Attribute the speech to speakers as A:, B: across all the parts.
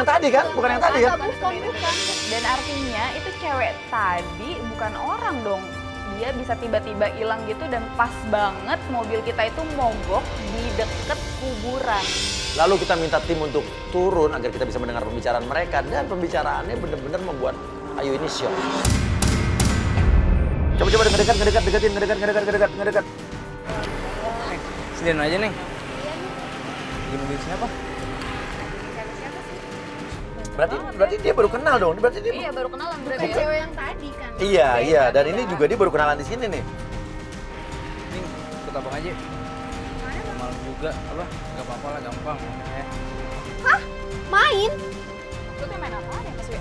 A: yang tadi kan? Bukan yang tadi kan?
B: Bukan. Dan artinya itu cewek tadi bukan orang dong. Dia bisa tiba-tiba hilang gitu dan pas banget mobil kita itu mogok di deket kuburan.
A: Lalu kita minta tim untuk turun agar kita bisa mendengar pembicaraan mereka. Dan pembicaraannya benar-benar membuat Ayu ini shock. Coba ngedekat.
C: Sendirian aja, Neng. Lagi nungguin siapa?
A: Berarti dia baru kenal dong. Berarti dia
B: Iya baru kenalan
D: Bukan cewek yang tadi kan?
A: Iya. Dan ini juga dia baru kenalan di sini nih.
C: Neng, ikut abang aja. Malam juga, apa? Gak apa-apa lah, gampang. Ya.
D: Hah? Main?
B: Maksudnya main apa ya Mas Wi?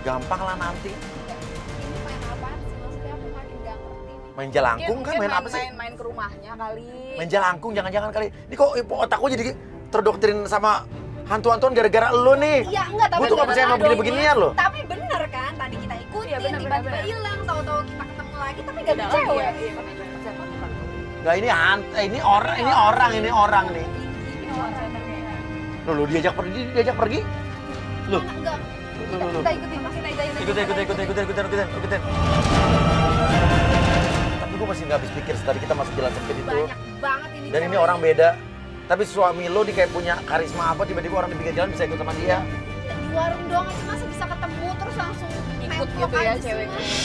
A: Gampang lah nanti.
D: Ini main apaan sih? Maksudnya aku makin gak ngerti nih.
A: Main jalangkung kan? Main apa sih?
B: Main ke rumahnya kali.
A: Main jalangkung jangan-jangan kali. Ini kok otakku jadi terdoktrin sama hantu-hantuan gara-gara lo nih.
D: Iya, enggak, tapi
A: Gue tuh gak percaya sama begini-beginian loh.
D: Tapi bener kan, tadi kita ikutin,
B: Iya, bener,
D: tiba-tiba
B: bener.
D: hilang, tahu-tahu kita ketemu lagi, tapi gak ada
B: Iya,
D: cewek.
B: iya, makanya siapa bukan.
A: Nggak, ini orang nih.
D: Ini
B: orang
A: Lo diajak pergi. Loh.
D: Enggak,
A: Loh.
D: kita ikutin, pasti kita ikutin.
A: Ikutin. Tapi gue masih nggak habis pikir tadi kita masuk jalan sempit itu.
D: Banyak banget ini
A: Dan ini
D: cewek.
A: orang beda. Tapi suami lo di kayak punya karisma apa, tiba-tiba orang di pinggir jalan bisa ikut sama dia.
D: Di warung doang aja masa bisa ketemu, terus langsung
B: ikut
D: nempel
B: gitu ya
D: aja sih,
B: ceweknya.
D: Mas.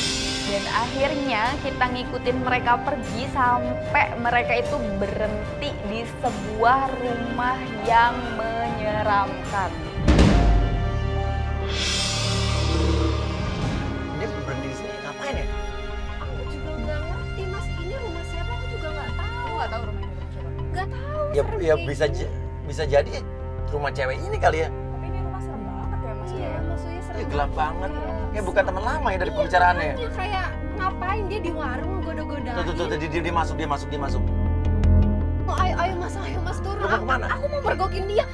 B: Dan akhirnya kita ngikutin mereka pergi sampai mereka itu berhenti di sebuah rumah yang menyeramkan.
A: Dia berhenti di sini ngapain ya?
D: Aku juga nggak ngerti, Mas. Ini rumah siapa? Aku juga nggak tahu.
B: Nggak tahu rumahnya rumah siapa.
D: Nggak tahu.
A: Ya
D: serem
A: ya
D: kayak
A: bisa jadi rumah cewek ini kali ya.
B: Tapi ini rumah serem banget ya Mas.
D: Iya, maksudnya serem.
A: Ya gelap banget.
D: Iya.
A: Ya bukan teman lama ya dari
D: Iya,
A: pembicaraannya.
D: makanya kayak ngapain dia di warung goda-godain.
A: Tuh, dia masuk.
D: Oh, ayo mas turun.
A: Lu mau kemana?
D: Aku mau mergokin dia.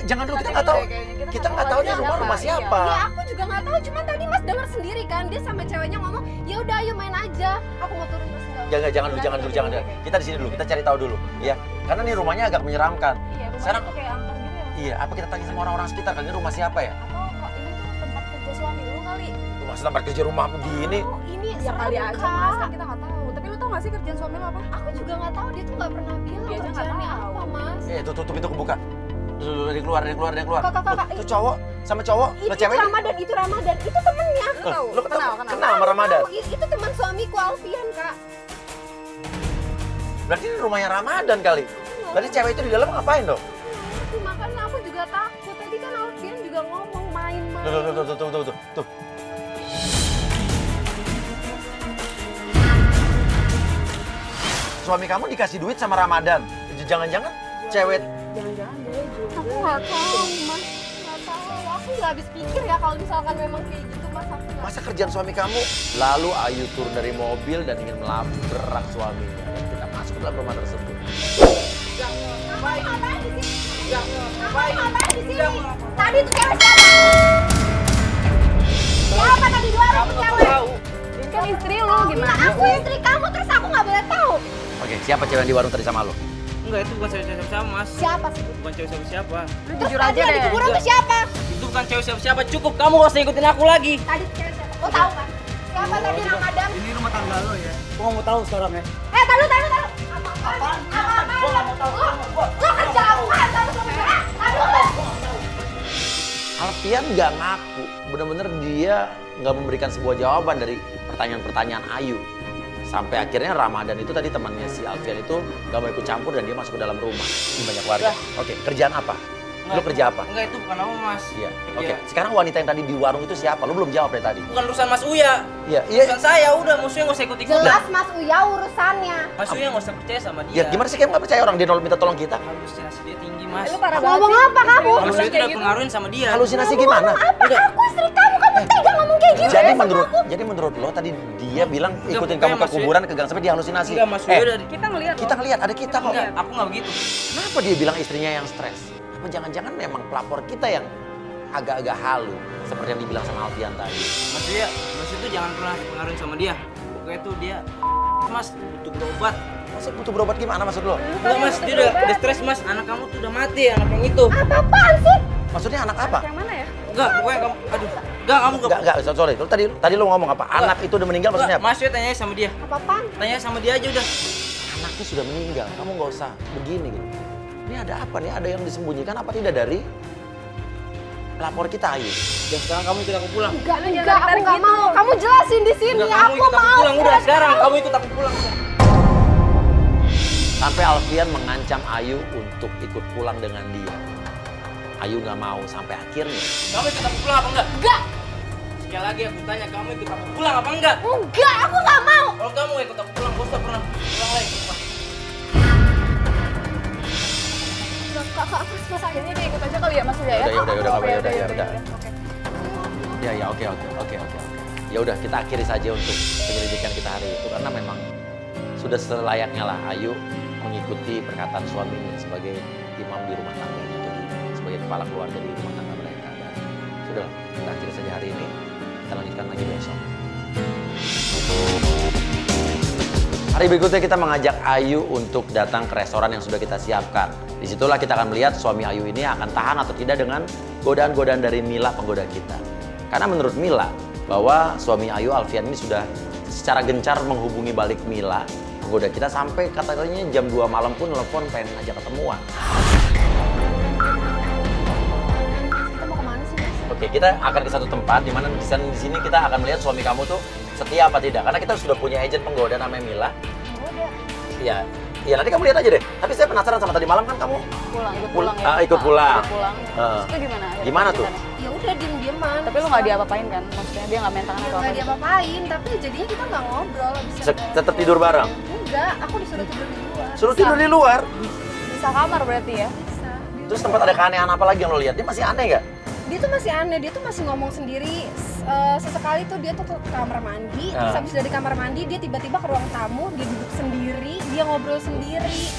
A: Jangan dulu, kita nggak tahu. Kita nggak tahu dia rumah siapa.
D: Ya aku juga nggak tahu. Cuma tadi mas dengar sendiri kan dia sama ceweknya ngomong, ya udah ayo main aja. Aku mau turun mas.
A: Jangan dulu. Kita di sini dulu, kita cari tahu dulu, ya. Karena nih rumahnya agak menyeramkan.
B: Iya, rumahnya
A: Sekarang-
B: tuh kayak angker gitu ya.
A: Iya, apa kita tanya sama orang-orang sekitar kan ini rumah siapa ya?
B: Atau kok ini tuh tempat kerja suami lu kali?
A: Rumah tempat kerja rumah begini.
D: Oh, ini
B: Ya
D: serem,
B: kali aja
D: Kak.
B: Mas, kan kita nggak tahu. Tapi lu tau nggak sih kerjaan suami lu apa?
D: Aku juga nggak tahu dia tuh nggak pernah bilang
B: Dia aja nggak
D: kerjaannya
B: tahu.
D: apa mas.
A: Tutup pintu kebuka. Tuh, dia keluar.
D: Kakak,
A: Tuh cowok sama cowok,
D: Itu
A: cewek.
D: Ramadan, itu temennya.
B: Lu tahu?
A: Lu
B: Kenal.
A: kenal sama Ramadan.
D: Tahu, itu teman suamiku Alfian kak.
A: Berarti ini rumahnya Ramadan kali. Berarti cewek itu di dalam ngapain dong?
D: Ngerti, makanya aku juga takut. Tadi kan Alfian juga ngomong main-main.
A: Tuh. Suami kamu dikasih duit sama Ramadan. Jangan-jangan cewek.
B: Jangan-jangan dia juga.
D: Aku nggak tahu mas, nggak tahu. Aku nggak habis pikir ya kalau misalkan memang kayak gitu mas. Aku nggak.
A: Masa kerjaan suami kamu? Lalu Ayu turun dari mobil dan ingin melabrak suaminya. Dan kita masuk ke dalam rumah tersebut.
D: Ngapain di sini? Ngapain di sini? Tadi tuh cewek siapa? Siapa tadi di warung tuh cewek?
B: Ini kan istri lu gimana?
D: Aku istri kamu terus aku nggak boleh tahu.
A: Oke, siapa cewek yang di warung tadi sama lo?
C: Enggak, itu bukan cewek siapa, Mas.
D: Siapa sih?
C: Bukan cewek siapa.
D: Terus
B: Jujur
D: tadi
B: aja
D: yang di
B: deh.
D: kuburan tuh siapa?
C: Itu bukan cewek siapa. Cukup, kamu gak usah ikutin aku lagi.
D: Tadi tuh cewek siapa? Lo tahu kan? Siapa tadi Ramadan?
C: Ini rumah tangga lo ya. Gua nggak mau tahu sekarang ya.
D: Tahu. Apaan? Lo kerja apaan? Aduh.
A: Alfian nggak ngaku. Bener-bener dia nggak memberikan sebuah jawaban dari pertanyaan-pertanyaan Ayu. Sampai akhirnya Ramadan itu tadi temannya si Alfian itu nggak mau ikut campur dan dia masuk ke dalam rumah. Ini banyak warga. Oke, kerjaan apa? Lo kerja apa?
C: Enggak, itu bukan aku, Mas.
A: Iya. Oke, sekarang wanita yang tadi di warung itu siapa? Lo belum jawab dari tadi.
C: Bukan urusan Mas Uya.
A: Iya.
C: Urusan saya, udah. Maksudnya nggak usah ikut-ikutan.
D: Jelas Mas Uya urusannya.
C: Mas Uya nggak usah percaya sama dia.
A: Ya gimana sih kayak nggak percaya orang dia minta tolong kita?
C: Halusinasi dia tinggi, Mas.
B: Lu parah banget
D: Ngomong
B: sih.
D: apa kamu?
C: Mas Uya
B: Bilang
C: udah
B: kayak gitu.
C: pengaruhin sama dia.
A: Halusinasi gimana?
D: Apa? Aku istri kamu tega ngomong kayak gitu.
A: Jadi
D: ya sama
A: menurut
D: aku?
A: menurut lo tadi dia bilang
C: Enggak,
A: ikutin
C: pokoknya
A: kamu ke
C: Mas Uya-
A: kuburan ke gang sampai dia halusinasi.
C: Enggak, Mas Uya udah.
B: Kita ngeliat
A: Kita ngeliat ada kita kok.
C: Enggak, aku nggak begitu.
A: Kenapa dia bilang istrinya yang stres? Apa jangan-jangan memang pelapor kita yang agak-agak halu seperti yang dibilang sama Alfian tadi?
C: Mas itu jangan pernah pengaruhin sama dia. Pokoknya itu dia, Mas, butuh berobat.
A: Maksud butuh berobat gimana maksud lo?
C: Enggak, Mas, dia udah stres, Mas. Anak kamu tuh udah mati, anak yang itu.
D: Apa-apaan sih?
A: Maksudnya anak apa?
B: Yang mana ya?
C: Enggak, pokoknya kamu, aduh. Enggak, kamu
A: Enggak, sorry. Tadi lu ngomong apa? Anak itu udah meninggal maksudnya apa?
C: Mas, tanya sama dia.
B: Apa-apaan?
C: Tanya sama dia aja udah.
A: Anaknya sudah meninggal, kamu nggak usah begini gitu. Ini ada apa nih? Ada yang disembunyikan apa tidak dari lapor kita, Ayu?
C: Dan sekarang kamu ikut aku pulang.
D: Enggak, aku nggak mau. Kamu jelasin di sini.
C: Enggak, kamu
D: Aku
C: ikut aku
D: mau.
C: pulang udah sekarang. Kamu ikut aku pulang.
A: Sampai Alfian mengancam Ayu untuk ikut pulang dengan dia. Ayu nggak mau sampai akhirnya.
C: Kamu ikut aku pulang apa enggak?
D: Enggak.
C: Sekali lagi aku tanya, kamu ikut aku pulang apa enggak?
D: Enggak, aku nggak mau.
C: Kalau kamu ikut aku pulang, gak usah pernah pulang lagi ke rumah.
B: Kak, mas akhirnya dia ikut aja kali ya Mas Surya ya?
A: Udah,
B: Oke.
A: Oke. Ya udah kita akhiri saja untuk penyelidikan kita hari itu karena memang sudah selayaknya lah Ayu mengikuti perkataan suaminya sebagai imam di rumah tangganya atau sebagai kepala keluarga di rumah tangga mereka. Dan sudah kita akhiri saja hari ini. Kita lanjutkan lagi besok. Hari berikutnya kita mengajak Ayu untuk datang ke restoran yang sudah kita siapkan. Disitulah kita akan melihat suami Ayu ini akan tahan atau tidak dengan godaan-godaan dari Mila penggoda kita. Karena menurut Mila, bahwa suami Ayu, Alfian ini sudah secara gencar menghubungi balik Mila, penggoda kita, sampai katanya jam 2 malam pun telepon pengen ngajak ketemuan.
D: Kita mau kemana sih, Mas?
A: Oke, kita akan ke satu tempat di mana di sini kita akan melihat suami kamu tuh setia apa tidak. Karena kita sudah punya agent penggoda namanya Mila.
D: Udah.
A: Iya, nanti kamu lihat aja deh. Tapi saya penasaran sama tadi malam kan kamu
B: Ikut pulang ya?
A: ikut pulang.
B: Ikut pulang.
A: Heeh.
B: Terus itu gimana? akhirnya
A: Gimana tuh?
B: lanjutannya?
D: Ya udah diem-dieman.
B: Tapi lu nggak diapa-apain kan? Maksudnya dia nggak main tangan
D: Ya
B: atau
D: nggak
B: apa?
D: diapa-apain, tapi jadinya kita nggak ngobrol.
A: Tetap tidur bareng?
D: Enggak, aku disuruh tidur di luar.
A: Suruh tidur di luar.
B: Bisa kamar berarti ya?
D: Bisa.
A: Terus tempat ada keanehan apa lagi yang lo lihat? Dia masih aneh nggak?
D: Dia tuh masih aneh, dia tuh masih ngomong sendiri. Sesekali tuh dia tuh ke kamar mandi, terus habis dari kamar mandi dia tiba-tiba ke ruang tamu, dia duduk sendiri, dia ngobrol sendiri.